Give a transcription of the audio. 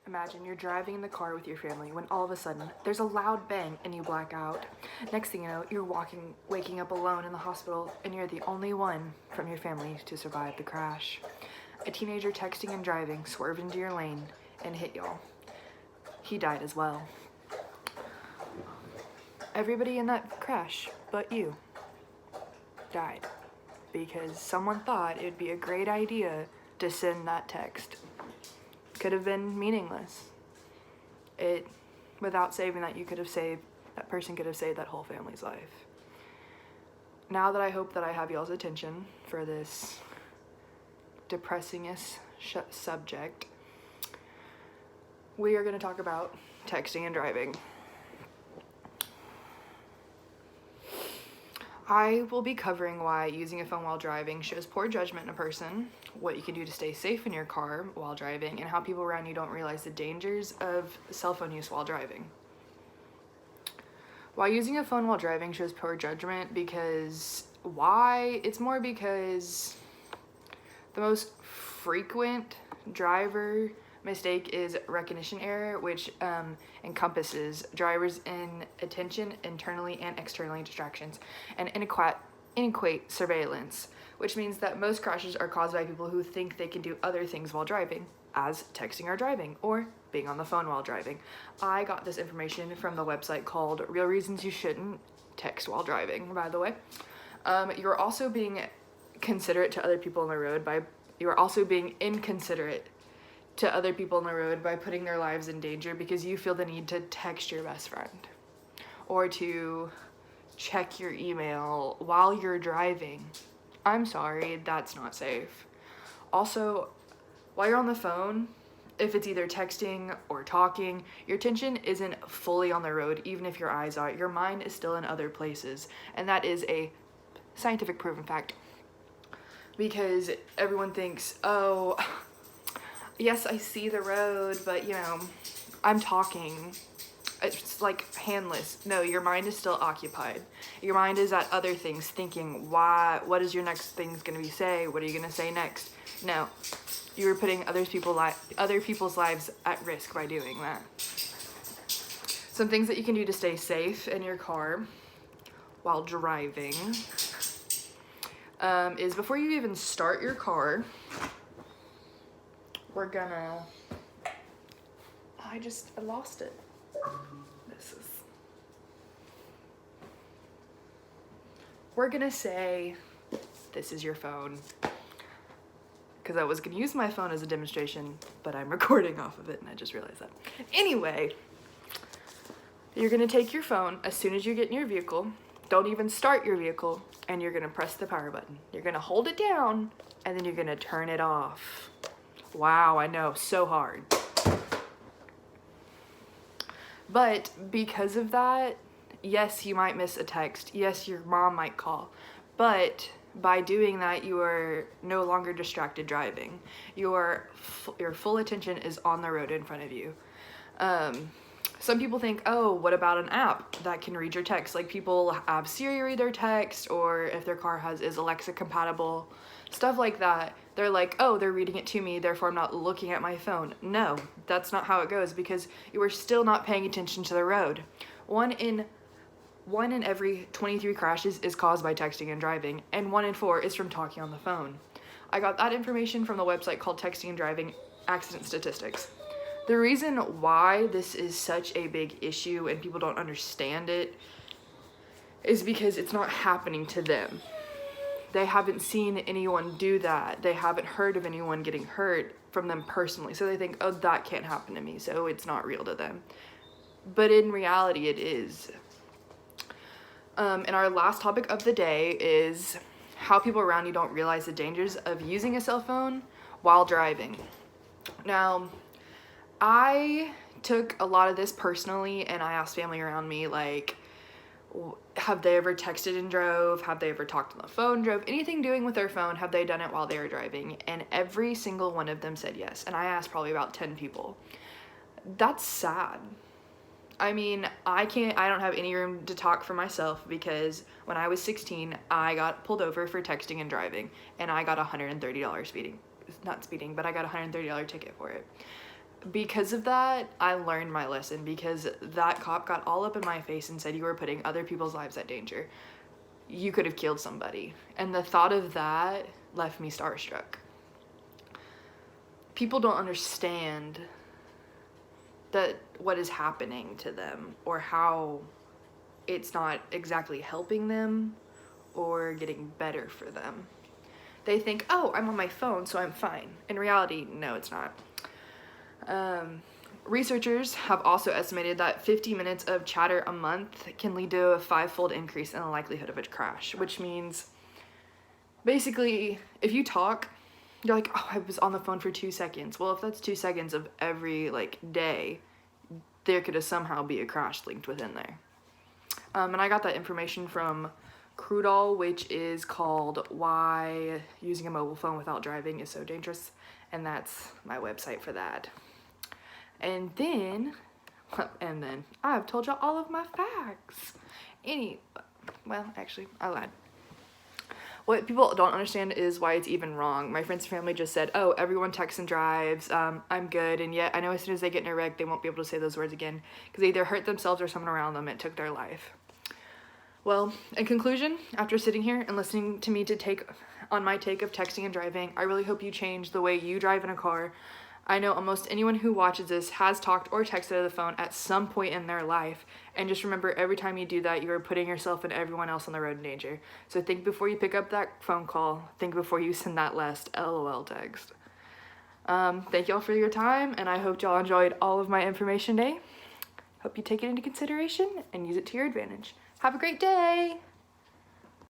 Imagine you're driving in the car with your family when all of a sudden there's a loud bang and you black out. Next thing you know, you're waking up alone in the hospital and you're the only one from your family to survive the crash. A teenager texting and driving swerved into your lane and hit y'all. He died as well. Everybody in that crash but you died because someone thought it would be a great idea to send that text. Could have been meaningless. Without saving that, that person could have saved that whole family's life. Now that I hope that I have y'all's attention for this depressingest subject, we are going to talk about texting and driving. I will be covering why using a phone while driving shows poor judgment in a person, what you can do to stay safe in your car while driving, and how people around you don't realize the dangers of cell phone use while driving. Why using a phone while driving shows poor judgment it's more because the most frequent driver mistake is recognition error, which encompasses drivers in attention, internally and externally distractions, and inadequate surveillance, which means that most crashes are caused by people who think they can do other things while driving, as texting or driving, or being on the phone while driving. I got this information from the website called Real Reasons You Shouldn't Text While Driving, by the way. You're also being considerate to other people on the road you're also being inconsiderate to other people on the road by putting their lives in danger because you feel the need to text your best friend or to check your email while you're driving. I'm sorry, that's not safe. Also, while you're on the phone, if it's either texting or talking, your attention isn't fully on the road. Even if your eyes are, your mind is still in other places, and that is a scientific proven fact. Because everyone thinks, oh, yes, I see the road, but I'm talking. It's like handless. No, your mind is still occupied. Your mind is at other things, thinking, what is your next thing's gonna be say? What are you gonna say next? No, you are putting other people's lives at risk by doing that. Some things that you can do to stay safe in your car while driving is before you even start your car, I lost it. We're gonna say, this is your phone. Because I was gonna use my phone as a demonstration, but I'm recording off of it and I just realized that. Anyway, you're gonna take your phone as soon as you get in your vehicle, don't even start your vehicle, and you're gonna press the power button. You're gonna hold it down and then you're gonna turn it off. Wow, I know, so hard. But because of that, yes, you might miss a text. Yes, your mom might call. But by doing that, you are no longer distracted driving. Your full attention is on the road in front of you. Some people think, oh, what about an app that can read your text? Like people have Siri read their text, or if their car is Alexa compatible, stuff like that. They're like, oh, they're reading it to me, therefore I'm not looking at my phone. No, that's not how it goes, because you are still not paying attention to the road. One in every 23 crashes is caused by texting and driving, and 1 in 4 is from talking on the phone. I got that information from the website called Texting and Driving Accident Statistics. The reason why this is such a big issue and people don't understand it is because it's not happening to them. They haven't seen anyone do that. They haven't heard of anyone getting hurt from them personally. So they think, oh, that can't happen to me, so it's not real to them. But in reality, it is. And our last topic of the day is how people around you don't realize the dangers of using a cell phone while driving. Now, I took a lot of this personally, and I asked family around me, like, have they ever texted and drove? Have they ever talked on the phone, drove? Anything doing with their phone, have they done it while they were driving? And every single one of them said yes. And I asked probably about 10 people. That's sad. I mean, I don't have any room to talk for myself because when I was 16, I got pulled over for texting and driving, and I got $130 speeding. Not speeding, but I got a $130 ticket for it. because of that, I learned my lesson, because that cop got all up in my face and said you were putting other people's lives at danger. You could have killed somebody. And the thought of that left me starstruck. People don't understand that what is happening to them, or how it's not exactly helping them or getting better for them. They think, oh, I'm on my phone, so I'm fine. In reality, no, it's not. Researchers have also estimated that 50 minutes of chatter a month can lead to a 5-fold increase in the likelihood of a crash, which means basically if you talk, you're like, oh, I was on the phone for 2 seconds. Well, if that's 2 seconds of every day, there could somehow be a crash linked within there. And I got that information from Crudall, which is called Why Using a Mobile Phone Without Driving is So Dangerous, and that's my website for that. And then I've told y'all all of my facts. Actually, I lied. What people don't understand is why it's even wrong. My friends and family just said, oh, everyone texts and drives, I'm good, and yet I know as soon as they get in a wreck, they won't be able to say those words again, because they either hurt themselves or someone around them, it took their life. Well, in conclusion, after sitting here and listening to me take on my take of texting and driving, I really hope you change the way you drive in a car. I know almost anyone who watches this has talked or texted on the phone at some point in their life, and just remember, every time you do that, you are putting yourself and everyone else on the road in danger. So think before you pick up that phone call, think before you send that last LOL text. Thank y'all for your time, and I hope y'all enjoyed all of my information today. Hope you take it into consideration and use it to your advantage. Have a great day!